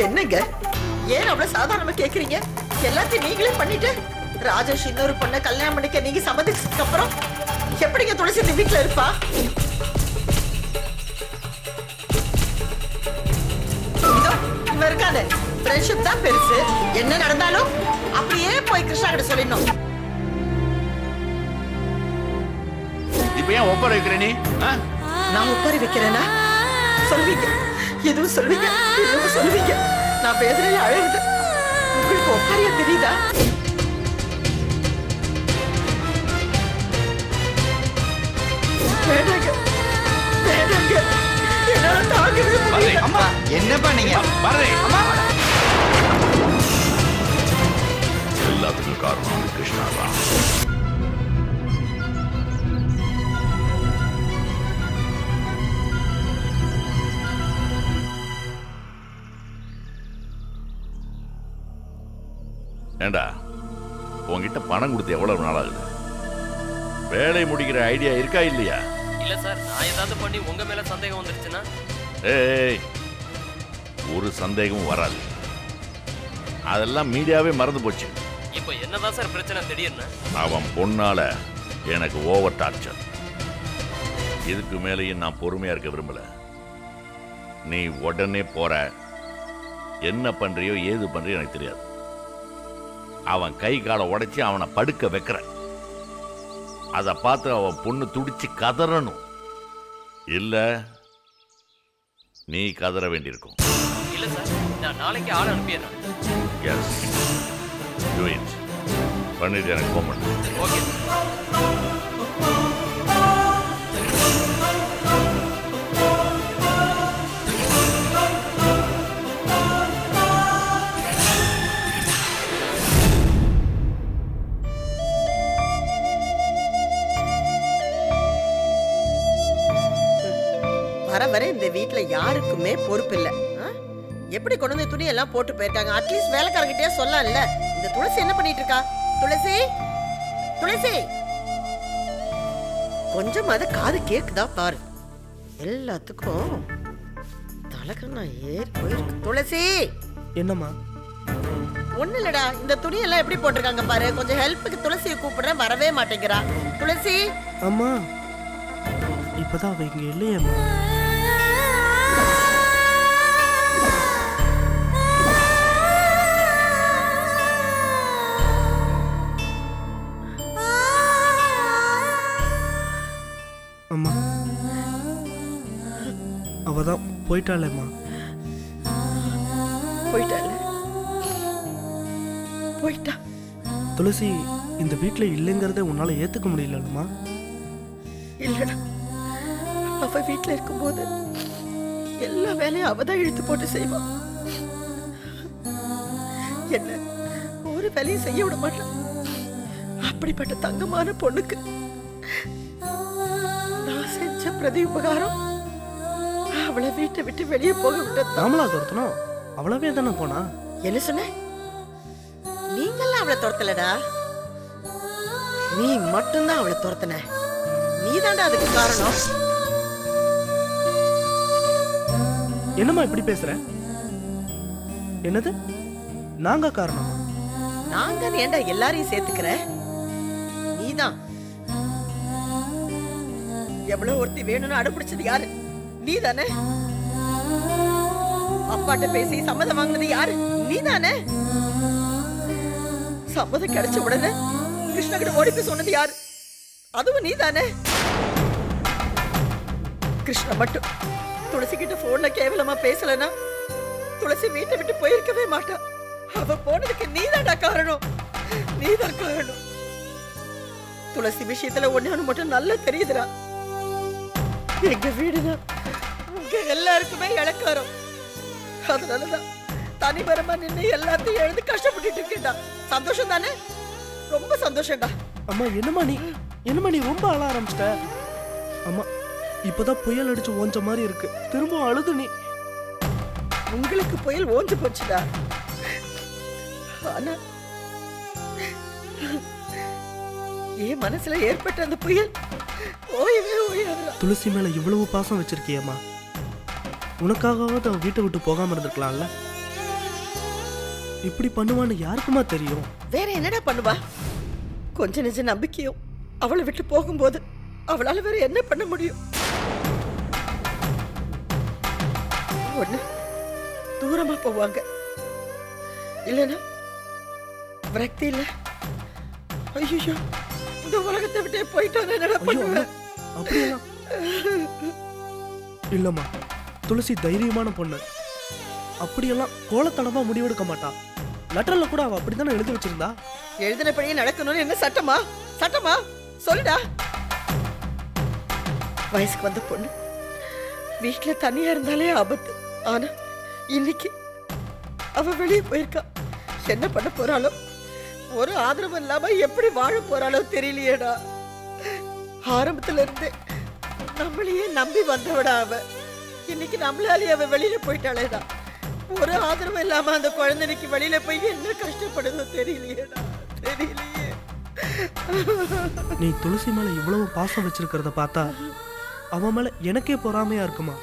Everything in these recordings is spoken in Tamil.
என்னங்க ஏன் அவ்வளவு சாதாரணமா கேக்குறீங்க? எல்லாத்தையும் நீங்களே பண்ணிட்டு ராஜேஷ் இன்னொரு பொண்ணை கல்யாணம் பண்ணிக்க நீங்க சம்மதிச்சதுக்கு அப்புறம் எப்படிங்க துளசி இந்த வீட்டுல இருப்பா? இதோ இவ இருக்காது. ஃப்ரெண்ட்ஷிப் தான் பெருசு. என்ன நடந்தாலும் அப்படியே போய் கிருஷ்ணா கிட்ட சொல்லிடணும். இப்ப ஏன் ஒப்பர வைக்கிற நீ? நான் ஒப்பரை வைக்கிறேன்னா சொல்வீங்க, எதுவும் சொல்வீங்க, எதுவும் சொல்வீங்க. நான் பேசுறேன் அழுகுது. உங்களுக்கு ஒப்பரையா தெரியுதா? வேண்டாங்க வேண்டாங்க, என்னால தாங்கவே முடியல. அம்மா என்னப்பா நீங்க? எல்லாத்துக்கும் காரணம் கிருஷ்ணா தான். ஏண்டா உங்ககிட்ட பணம் கொடுத்து எவ்வளவு நாள் ஆகுது? வேலை முடிக்கிற ஐடியா இருக்கா இல்லையா? இல்ல சார், நான் ஏதாவது பண்ணி உங்க மேல சந்தேகம் வந்துருச்சுன்னா? ஏய், ஒரு சந்தேகமும் வராது. அதெல்லாம் மீடியாவே மறந்து போச்சு. இப்போ என்னதான் சார் பிரச்சனை திடீர்னு? அவன் பொண்ணால எனக்கு ஓவர் டார்ச்சர். இதுக்கு மேலேயும் நான் பொறுமையா இருக்க விரும்பல. நீ உடனே போற, என்ன பண்றியோ ஏது பண்றியோ எனக்கு தெரியாது. அவன் கை காலை உடைச்சி அவனை படுக்க வைக்கிற, அதை பார்த்து அவன் பொண்ணு துடிச்சு கதறணும். இல்ல நீ கதற வேண்டியிருக்கும். இல்ல சார், நான் நாளைக்கு ஆள் அனுப்பிடுறேன். Yes do it. பண்ணிட்டு எனக்கு ஃபோன் பண்ணு. ஓகே. வர வர இந்த வீட்டுல யாருக்குமே பொறுப்பு இல்ல. எப்படி கொண்டு வந்து துணி எல்லாம் போட்டு போயிருக்காங்க. அட்லீஸ்ட் வேலைக்காரங்கிட்டே சொல்லலாம்ல. இந்த துளசி என்ன பண்ணிட்டு இருக்கா? துளசி, துளசி, கொஞ்சம் அத காது கேக்குதா பாரு. எல்லாத்துக்கும் தலகண்ணா ஏறி போயிருக்கு. துளசி. என்னம்மா? ஒண்ணு இல்லடா, இந்த துணி எல்லாம் எப்படி போட்டிருக்காங்க பாரு. கொஞ்சம் ஹெல்ப்புக்கு துளசியை கூப்பிடுறேன், வரவே மாட்டேங்கிறா. துளசி. அம்மா இப்பதான் அவ இங்க இல்லையம்மா. அம்மா அவதான் போயிட்டாளேம்மா. போயிட்டால போயிட்டா. துளசி இந்த வீட்டுல இல்லைங்கிறத உன்னால ஏத்துக்க முடியலம்மா. இல்லடா, அவ வீட்டுல இருக்கும்போது எல்லா வேலையும் அவதான் இழுத்து போட்டு செய்வா. என்ன ஒரு வேலையும் செய்ய விட மாட்டான். அப்படிப்பட்ட தங்கமான பொண்ணுக்கு நான் செஞ்ச பிரதி உபகாரம் அவளை வீட்டை விட்டு வெளியே போக விட்டது. நாமளா துரத்தணும்? அவ்வளவே தானே போனா. என்ன சொன்ன? நீங்கெல்லாம் அவளை துரத்தலடா, நீ மட்டும்தான் அவளை துரத்தன. நீதாண்டா அதுக்கு காரணம். என்னம்மா இப்படி பேசுற? என்னது நாங்க காரணமா? நாங்க ஏண்டா எல்லாரையும் சேர்த்துக்கிற? நீதான். எவ்வளவு ஒருத்தி வேணும்னு அடம்பிடிச்சது யாரு? நீதானே. அப்பாட்ட பேசி சம்மதம் வாங்கினது யாரு? நீதானே. சம்மதம் கிடைச்ச உடனே கிருஷ்ணா கிட்ட ஓடி போய் சொன்னது யாரு? அதுவும் நீதானே. கிருஷ்ணா மட்டும் துளசி கிட்ட போன்ல கேவலமா பேசலனா துளசி வீட்டை விட்டு போயிருக்கவே மாட்டா. அவ போனதுக்கு நீதான்டா காரணம். நீதான் காரணம். துளசி விஷயத்துல ஒண்ணு மட்டும் நல்லா தெரியுதுடா. எங்க வீடுதான் உங்க எல்லாருக்குமே இழக்காரம். அதனாலதான் தனிமரமா நின்று எல்லாத்தையும் எழுந்து கஷ்டப்பட்டு இருக்கேன்டா. சந்தோஷம் தானே? ரொம்ப சந்தோஷம்டா. அம்மா என்னம்மா நீ ரொம்ப அழ ஆரம்பிச்சிட்ட. அம்மா இப்பதான் புயல் அடிச்சு ஓஞ்ச மாதிரி இருக்கு. திரும்ப அழுது நீ. உங்களுக்கு புயல் ஓஞ்சு போச்சுடா. ஆனா என் மனசுல ஏற்பட்ட அந்த புயல் ஓயவே ஓயாதுடா. துளசி மேல இவ்வளவு பாசம் வச்சிருக்கியம்மா. உனக்காகவாவது அவ வீட்டை விட்டு போகாம இருந்திருக்கலாம்ல. இப்படி பண்ணுவான்னு யாருக்குமா தெரியும்? வேற என்னடா பண்ணுவா? கொஞ்ச நெஞ்ச நம்பிக்கையும் அவளை விட்டு போகும்போது அவளால வேற என்ன பண்ண முடியும்? ஒண்ணு தூரமா போவாங்க, இல்லனா விரக்தி இல்ல ஐயோ இந்த உலகத்தை விட்டே போயிட்டானே என்னடா பண்ணுவேன்? அப்படியெல்லாம் இல்லம்மா, துளசி தைரியமான பொண்ணு. அப்படியெல்லாம் கோலத்தனமா முடிவெடுக்க மாட்டா. லெட்டர்ல கூட அவ அப்படித்தானே எழுதி வச்சிருந்தா. எழுதினபடியே நடக்கணும்னு என்ன சட்டமா? சட்டமா சொல்லுடா. வயசுக்கு வந்த பொண்ணு வீட்டுல தனியா இருந்தாலே ஆபத்து. ஆனா இன்னைக்கு அவ வெளியே போயிருக்கா. என்ன பண்ண போறாளோ, ஒரு ஆதரவு இல்லாம எப்படி வாழ போறாளோ தெரியலையேடா. ஆரம்பத்துல இருந்து நம்மளையே நம்பி வந்தவடா அவ. இன்னைக்கு நம்மளாலே அவ வெளியில போயிட்டாளேடா. ஒரு ஆதரவு இல்லாம அந்த குழந்தைக்கு வெளியில போய் என்ன கஷ்டப்படுதோ தெரியலையேடா, தெரியலையே. நீ துளசி மேல இவ்வளவு பாசம் வச்சிருக்கிறத பார்த்தா அவ மேல எனக்கே பொறாமையா இருக்குமா.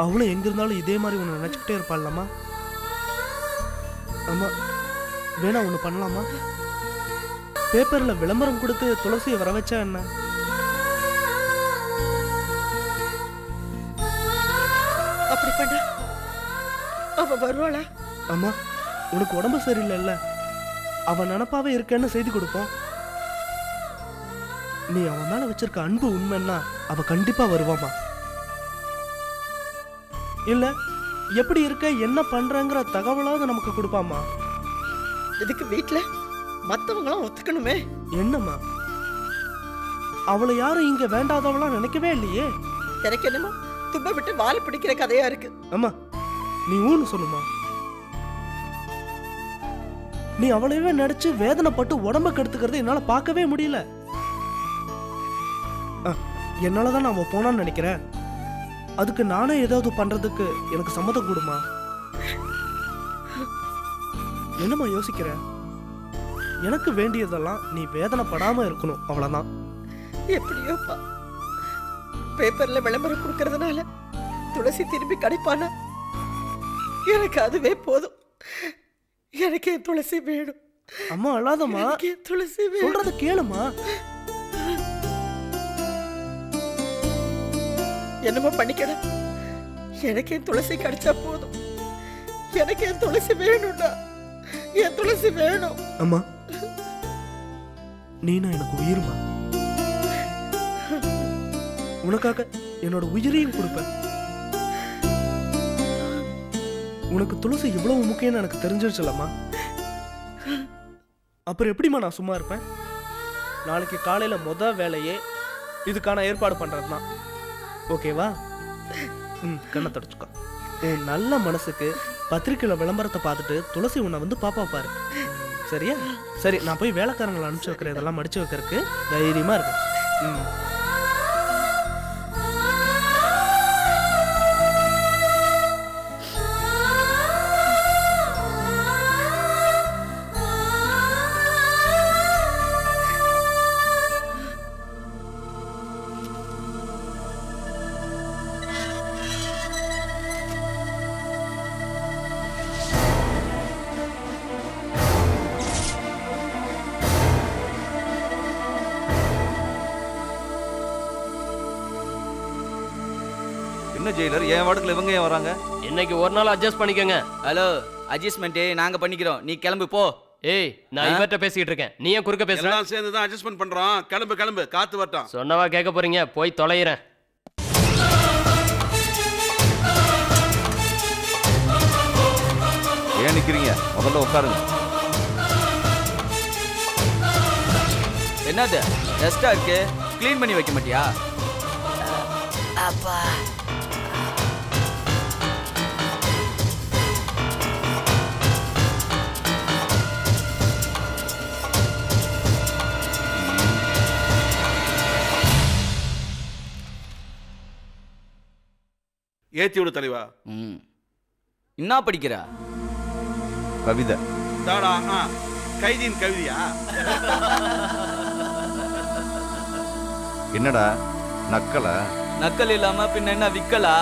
அவளும் எங்க இருந்தாலும் இதே மாதிரி உன்னை நினைச்சுக்கிட்டே இருப்பாள்லம்மா. அம்மா வேணா ஒண்ணு பண்ணலாமா? பேப்பர்ல விளம்பரம் கொடுத்து துளசியை வர வச்சா என்ன? அப்படி பண்ண அவ வருவாளா? அம்மா உனக்கு உடம்பு சரியில்லைல்ல, அவ நினப்பாவே இருக்கேன்னு செய்தி கொடுப்போம். நீ அவன் மேல வச்சிருக்க அன்பு உண்மைன்னா அவ கண்டிப்பா வருவாமா. இல்ல எப்படி இருக்க என்ன பண்றங்கிற தகவலாவது நமக்கு கொடுப்பாமா. இதுக்கு வீட்டுல மத்தவங்களும் ஒத்துக்கணுமே. என்னம்மா அவளை யாரும் இங்க வேண்டாதவளா நினைக்கவே இல்லையே. எனக்கு என்னமோ தும்ப விட்டு வாழை பிடிக்கிற கதையா இருக்கு. அம்மா நீ ஊன்னு சொல்லுமா. நீ அவளையவே நடிச்சு வேதனைப்பட்டு உடம்ப கெடுத்துக்கிறது என்னால பார்க்கவே முடியல. என்னாலதான் அவ போனான்னு நினைக்கிறேன். அதுக்கு நானே ஏதாவது பண்றதுக்கு எனக்கு சம்மதம் கொடுமா. என்னம்மா யோசிக்கிற? எனக்கு வேண்டியதெல்லாம் நீ வேதனைப்படாம இருக்கணும், அவ்வளவுதான். எப்படியோப்பா பேப்பர்ல விளம்பரம் கொடுக்கறதுனால துளசி திரும்பி கிடைப்பானா? எனக்கு அதுவே போதும். எனக்கு என் துளசி வேணும். அம்மா அழாதம்மா, துளசி சொல்றத கேளுமா. என்னமோ பண்ணிக்கட, எனக்கு என் துளசி கிடைச்சா போதும். எனக்கு என் துளசி வேணும்டா, என் துளசி வேணும். அம்மா நீனா எனக்கு உயிர்மா. உனக்காக என்னோட உயிரையும் கொடுப்பேன். உனக்கு துளசி இவ்வளவு முக்கியம்னு எனக்கு தெரிஞ்சிருச்சுலம்மா. அப்புறம் எப்படிமா நான் சும்மா இருப்பேன்? நாளைக்கு காலையில வேலையே இதுக்கான ஏற்பாடு பண்றதுதான். ஓகேவா? கண்ணை தொடச்சுக்கோ. உன் நல்ல மனசுக்கு பத்திரிக்கையில விளம்பரத்தை பார்த்துட்டு துளசி உன்னை வந்து பாப்பா பாரு. சரியா? சரி, நான் போய் வேலைக்காரங்களை அனுப்பிச்சு வைக்கிறேன். இதெல்லாம் மடிச்சு வைக்கிறதுக்கு தைரியமா இருக்கு. ஜெயிலர் என் வார்டுல இவங்க ஏன் வராங்க? இன்னைக்கு ஒரு நாள் அட்ஜஸ்ட் பண்ணிக்கங்க. ஹலோ, அட்ஜஸ்ட்மெண்ட் நாங்க பண்ணிக்கிறோம், நீ கிளம்பு போ. ஏய், நான் இவர்ட்ட பேசிட்டு இருக்கேன், நீ ஏன் குறுக்க பேசுற? எல்லாம் சேர்ந்து தான் அட்ஜஸ்ட்மெண்ட் பண்றோம். கிளம்பு கிளம்பு, காத்து வரட்டும். சொன்னவா கேட்க போறீங்க, போய் தொலைறேன். ஏன் நிக்கிறீங்க? முதல்ல உட்காருங்க. என்னது டஸ்டா இருக்கு, க்ளீன் பண்ணி வைக்க மாட்டியா? அப்பா ஏத்தி விடு தலைவா. என்ன படிக்கிறா? கவிதை. தாடா, கைதியின் கவிதையா? என்னடா நக்கலா? நக்கல் இல்லாம பின்ன என்ன விக்கலா?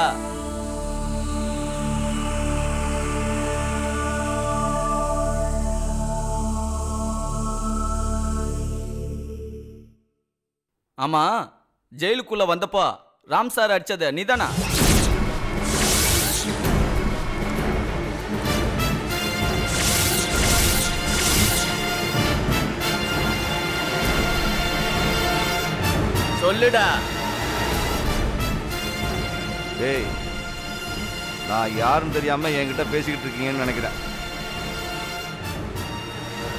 ஆமா, ஜெயிலுக்குள்ள வந்தப்போ ராம் சார் அடிச்சது நீதானா? சொல்லுடா. டேய், நான் யாருன்னு தெரியாம என்கிட்ட பேசிக்கிட்டு இருக்கீங்கன்னு நினைக்கிறேன்.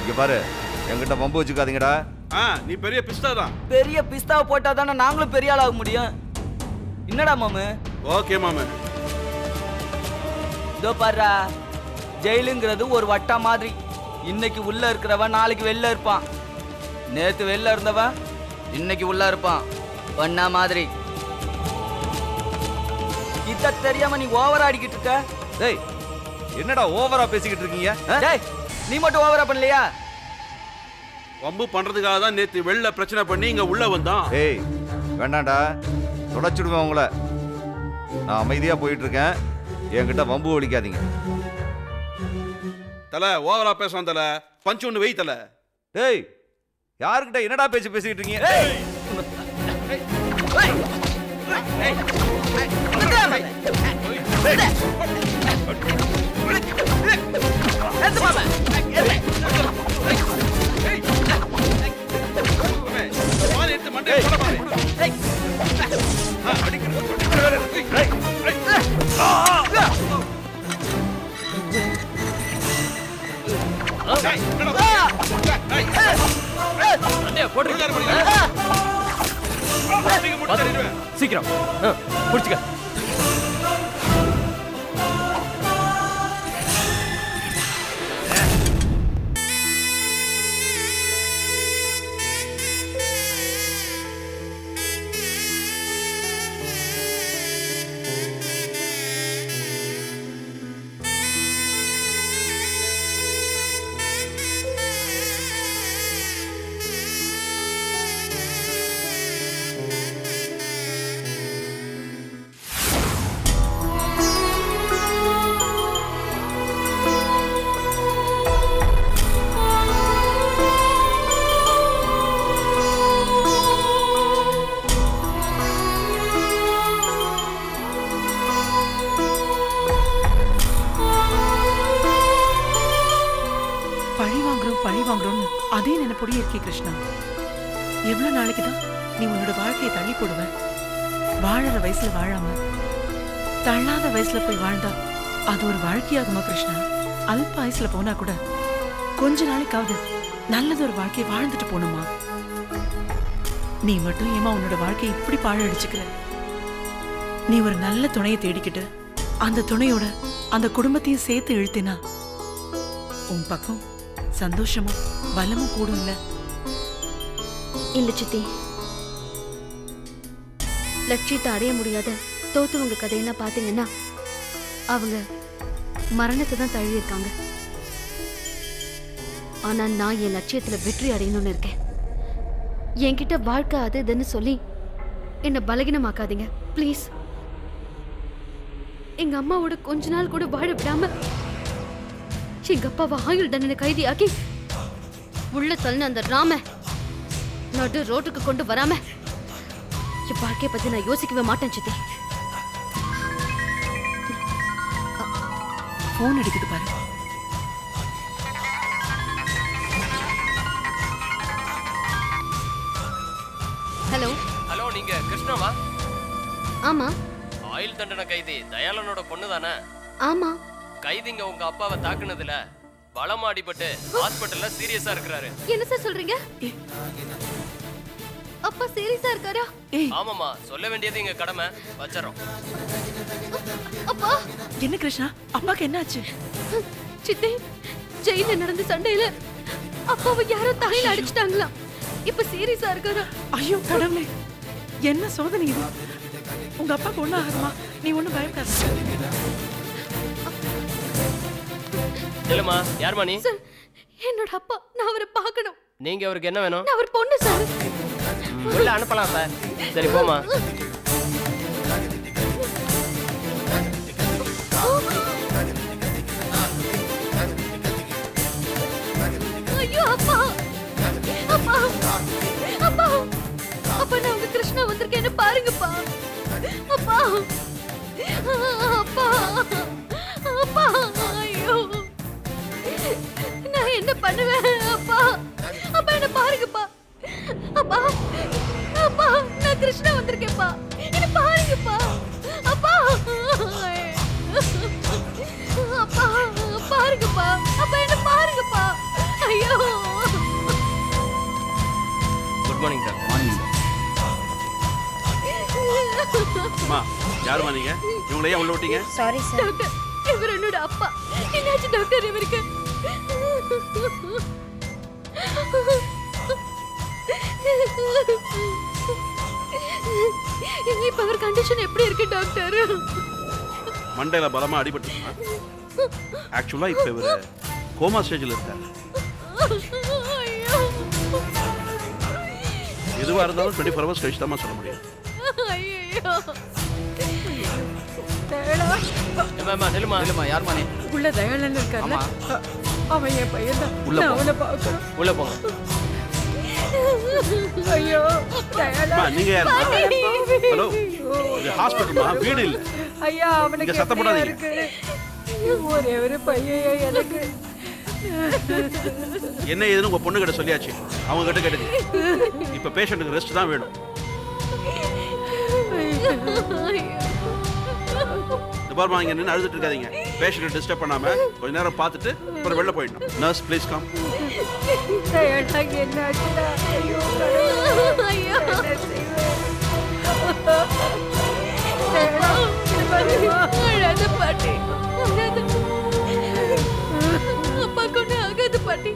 இங்க பாரு, என்கிட்ட வம்பு வச்சுக்காதீங்கடா. நீ பெரிய பிஸ்தா தான். பெரிய பிஸ்தாவை போட்டா தானே நாங்களும் பெரிய ஆளாக முடியும். என்னடா மாமு? ஓகே மாமு. இதோ பாருடா, ஜெயிலுங்கிறது ஒரு வட்டம் மாதிரி. இன்னைக்கு உள்ள இருக்கிறவன் நாளைக்கு வெளில இருப்பான். நேத்து வெளில இருந்தவன் இன்னைக்கு உள்ள இருப்பான். ஒன்னா மாதிரி. இத தெரியாம நீ ஓவரா அடிக்கிட்டு இருக்க. டேய், என்னடா ஓவரா பேசிக்கிட்டு இருக்கீங்க? டேய், நீ மட்டும் ஓவரா பண்ணலையா? வம்பு பண்றதுக்காக தான் நேத்து வெளில பிரச்சனை பண்ணி இங்க உள்ள வந்தான். டேய், வேண்டாம்டா, தொடச்சிடுவேன் உங்களை. நான் அமைதியா போயிட்டு இருக்கேன், என்கிட்ட வம்பு ஒழிக்காதீங்க. தல ஓவரா பேசுவான் தல. பஞ்சு ஒண்ணு வை தல. டேய், யாருக்கிட்ட என்னடா பேச்சு பேசிக்கிட்டு இருக்கீங்க? சீக்கிரம் புடிச்சுக்க. அதே நினைப்பொடியே இருக்கே கிருஷ்ணா. எவ்வளவு நாளைக்கு தான் நீ உன்னோட வாழ்க்கையை தள்ளி போடுவ? வாழற வயசுல வாழாம தள்ளாத வயசுல போய் வாழ்ந்தா அது ஒரு வாழ்க்கையாகுமா கிருஷ்ணா? அல்ப வயசுல போனா கூட கொஞ்ச நாளைக்காவது நல்லது ஒரு வாழ்க்கையை வாழ்ந்துட்டு போகணுமா? நீ மட்டும் ஏமா உன்னோட வாழ்க்கையை இப்படி பாழடிச்சுக்கிற? நீ ஒரு நல்ல துணையை தேடிக்கிட்டு அந்த துணையோட அந்த குடும்பத்தையும் சேர்த்து இழுத்தினா உன் பக்கம் சந்தோஷமும் பலமும் கூடும். இல்ல சித்தி, லட்சியத்தை அடைய முடியாத தோத்துவங்க கதையெல்லாம் பாத்தீங்கன்னா அவங்க மரணத்தை தான் தழுவி இருக்காங்க. ஆனா நான் என் லட்சியத்துல வெற்றி அடையணும்னு இருக்கேன். என்கிட்ட வாழ்க்கை அது இதுன்னு சொல்லி என்ன பலகீனமாக்காதீங்க பிளீஸ். எங்க அம்மாவோட கொஞ்ச நாள் கூட வாழ விடாம எங்க அப்பாவை ஆயுள் தண்டனை கைதியாக்கி உள்ள தள்ளின அந்த ராம நடு ரோட்டுக்கு கொண்டு வராம என் வாழ்க்கையை பத்தி நான் யோசிக்கவே மாட்டேன் சித்தி. போன் அடிக்குது பாரு. ஹலோ ஹலோ, நீங்க கிருஷ்ணாவா? ஆமா. ஆயுள் தண்டனை கைதி தயாளனோட பொண்ணு தானே? ஆமா. கைதிங்க உங்க அப்பாவை தாக்குனதுல பலமாடிப்பட்டு ஹாஸ்பிட்டல்ல சீரியஸா இருக்கிறாரு. என்ன சார் சொல்றீங்க? அப்பா சீரியஸா இருக்காரா? ஆமாமா, சொல்ல வேண்டியது எங்க கடமை. வச்சறோம். அப்பா என்ன கிருஷ்ணா, அப்பாக்கு என்னாச்சு? சித்தி, ஜெயில நடந்த சண்டையில அப்பாவை யாரோ தலையில அடிச்சிட்டாங்களா? இப்ப சீரியஸா இருக்காரா? ஐயோ கடவுளே, என்ன சோதனை இது? உங்க அப்பாக்கு ஒண்ணும் ஆகுமா? நீ ஒண்ணும் பயப்படாத. இல்லம்மா, யாருமா நீ? சார், என்னோட அப்பா. நான் அவரை பார்க்கணும். நீங்க அவருக்கு என்ன வேணும்? நான் அவர் பொண்ணு சார். உள்ள அனுப்பலாம் சார். சரி போமா. ஐயோ அப்பா, அப்பா, அப்பா, அப்பா, நான் வந்திருக்கேன், என்ன பாருங்கப்பா. அப்பா அப்பா அப்பா, ஐயோ நான் என்ன பண்ணுவேன்? அப்பா அப்பா என்ன பாருங்கப்பா. அப்பா அப்பா, நான் கிருஷ்ணா வந்திருக்கேன்ப்பா, என்ன பாருங்கப்பா. அப்பா அப்பா பாருங்கப்பா. அப்பா என்ன பாருங்கப்பா. ஐயோ. Good morning sir. அம்மா யாருமா நீங்க? இவங்களை ஏன் உள்ள விட்டீங்க? Sorry sir. டாக்டர், இவர் என்னோட அப்பா. என்னாச்சு டாக்டர் இவருக்கு? இப்ப அவர் கண்டிஷன் எப்படி இருக்கு டாக்டர்? மண்டையில பலமா அடிபட்டு. ஆக்சுவலா இப்ப இவரு கோமா ஸ்டேஜ்ல இருக்காரு. எதுவா இருந்தாலும் 24 hours கழிச்சு தான் சொல்ல முடியும். ஐயோ. நில்லுமா, யாருமா நீ? உள்ள தயாளன் இருக்கார்ல, அவன் என் பையன் தான். உள்ள போ. அவனை பார்க்கணும். உள்ள போங்க. ஐயோ தயாளன். அம்மா நீங்க யாருமா? ஹலோ, இது ஹாஸ்பிடல்மா, வீடு இல்ல. ஐயா அவனுக்கு இங்க சத்தம் போடாதீங்க. ஒரே ஒரு பையன் எனக்கு. என்ன ஏதுன்னு உங்க பொண்ணு கிட்ட சொல்லியாச்சு, அவங்க கிட்ட கேட்டுங்க. இப்ப பேஷண்ட்டுக்கு ரெஸ்ட் தான் வேணும். டிபார்ட்மெண்ட் இங்க நின்று அழுதுட்டு இருக்காதீங்க. பேஷண்ட்டை டிஸ்டர்ப் பண்ணாம கொஞ்ச நேரம் பார்த்துட்டு அப்புறம் வெளில போயிடணும். Nurse please come. என்ன ஆச்சுடா? ஐயோ ஐயோ. அழாத பாட்டி, அழாத. அப்பா கொண்டு ஆகாது பாட்டி,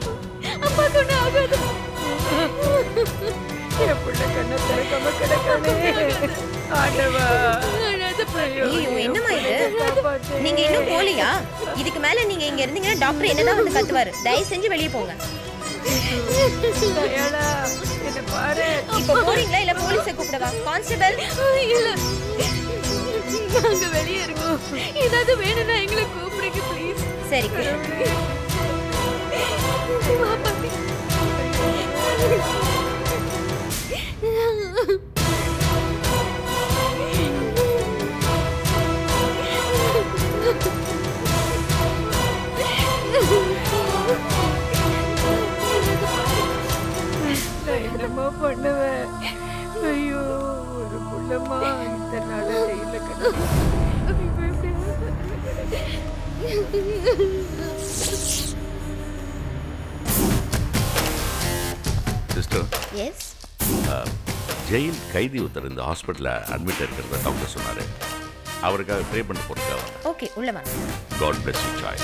அப்பா கொண்டு ஆகாது. என் பிள்ளை கண்ணை திறக்காம கிடக்கானே. ஆண்டவா. அழாத பாட்டி. ஐயோ என்னம்மா இது? நீங்க இன்னும் போலியா? இதுக்கு மேல நீங்க இங்க இருந்தீங்கன்னா டாக்டர் என்னதான் வந்து கத்துவாரு. தயவு செஞ்சு வெளியே போங்க. தயாளா என்ன பாரு. இப்போ போறீங்களா இல்ல போலீஸை கூப்பிடவா? கான்ஸ்டபிள். இல்ல, நாங்க வெளியே இருக்கோம். ஏதாவது வேணும்னா எங்களை கூப்பிடுங்க ப்ளீஸ். சரி. வா பாட்டி. நான் என்னம்மா பண்ணுவேன்? ஐயோ ஒரு புள்ளம்மா இத்தனை நாளா ஜெயில கிடக்கு. Sister, S. ஜெயில் கைதி ஒருத்தர் இந்த ஹாஸ்பிட்டலில் அட்மிட் இருக்கிறத டாக்டர் சொன்னார். அவருக்காக ப்ரே பண்ண போகிறதுக்காக. ஓகே, உள்ள வாங்க. God bless you Sai.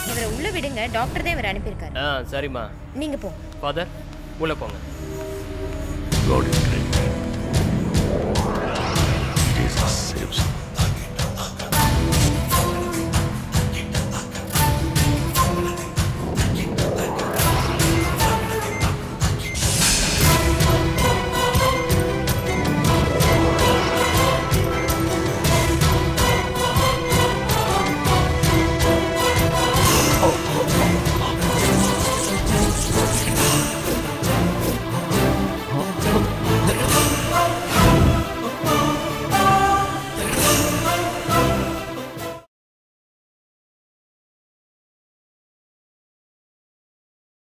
இவரை உள்ள விடுங்க. டாக்டர் தான் இவரை அனுப்பியிருக்காரு. சரிம்மா. நீங்க போ. ஃபாதர் உள்ள போங்க. God is great. Jesus saves.